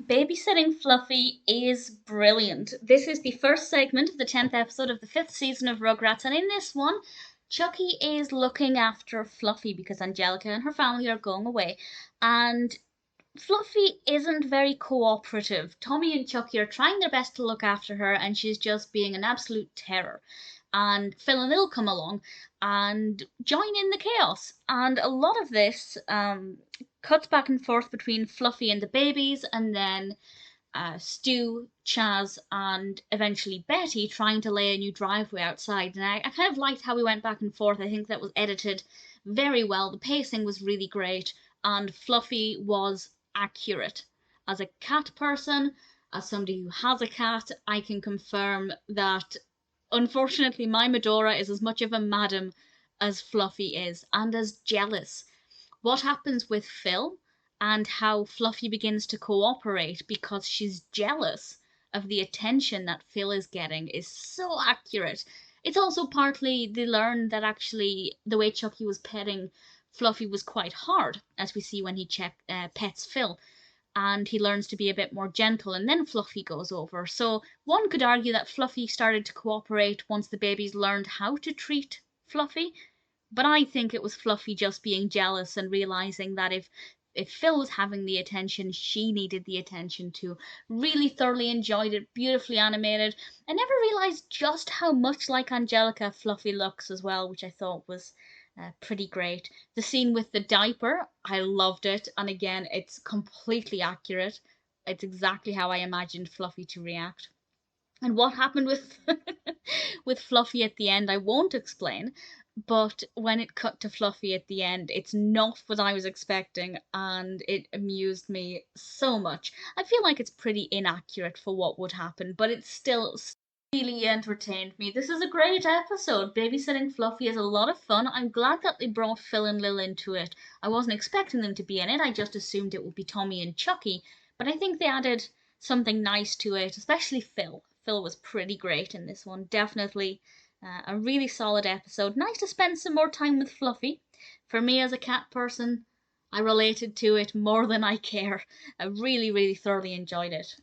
Babysitting Fluffy is brilliant. This is the first segment of the 10th episode of the 5th season of Rugrats, and in this one, Chuckie is looking after Fluffy because Angelica and her family are going away, and Fluffy isn't very cooperative. Tommy and Chuckie are trying their best to look after her, and she's just being an absolute terror. And Phil and Lil come along and join in the chaos. And a lot of this cuts back and forth between Fluffy and the babies, and then Stu, Chaz, and eventually Betty trying to lay a new driveway outside. And I kind of liked how we went back and forth. I think that was edited very well. The pacing was really great, and Fluffy was accurate. As a cat person, as somebody who has a cat, I can confirm that unfortunately my Medora is as much of a madam as Fluffy is, and as jealous. What happens with Phil and how Fluffy begins to cooperate because she's jealous of the attention that Phil is getting is so accurate. It's also partly they learn that actually the way Chuckie was petting Fluffy was quite hard, as we see when he pets Phil, and he learns to be a bit more gentle, and then Fluffy goes over. So one could argue that Fluffy started to cooperate once the babies learned how to treat Fluffy, but I think it was Fluffy just being jealous and realizing that if Phil was having the attention, she needed the attention too. Really thoroughly enjoyed it, beautifully animated. I never realized just how much like Angelica Fluffy looks as well, which I thought was pretty great. The scene with the diaper, I loved it, and again, it's completely accurate. It's exactly how I imagined Fluffy to react. And what happened with with Fluffy at the end, I won't explain. But when it cut to Fluffy at the end, it's not what I was expecting, and it amused me so much. I feel like it's pretty inaccurate for what would happen, but it still really entertained me. This is a great episode. Babysitting Fluffy is a lot of fun. I'm glad that they brought Phil and Lil into it. I wasn't expecting them to be in it. I just assumed it would be Tommy and Chuckie, but I think they added something nice to it, especially Phil. Phil was pretty great in this one. Definitely a really solid episode. Nice to spend some more time with Fluffy. For me as a cat person, I related to it more than I care. I really, really thoroughly enjoyed it.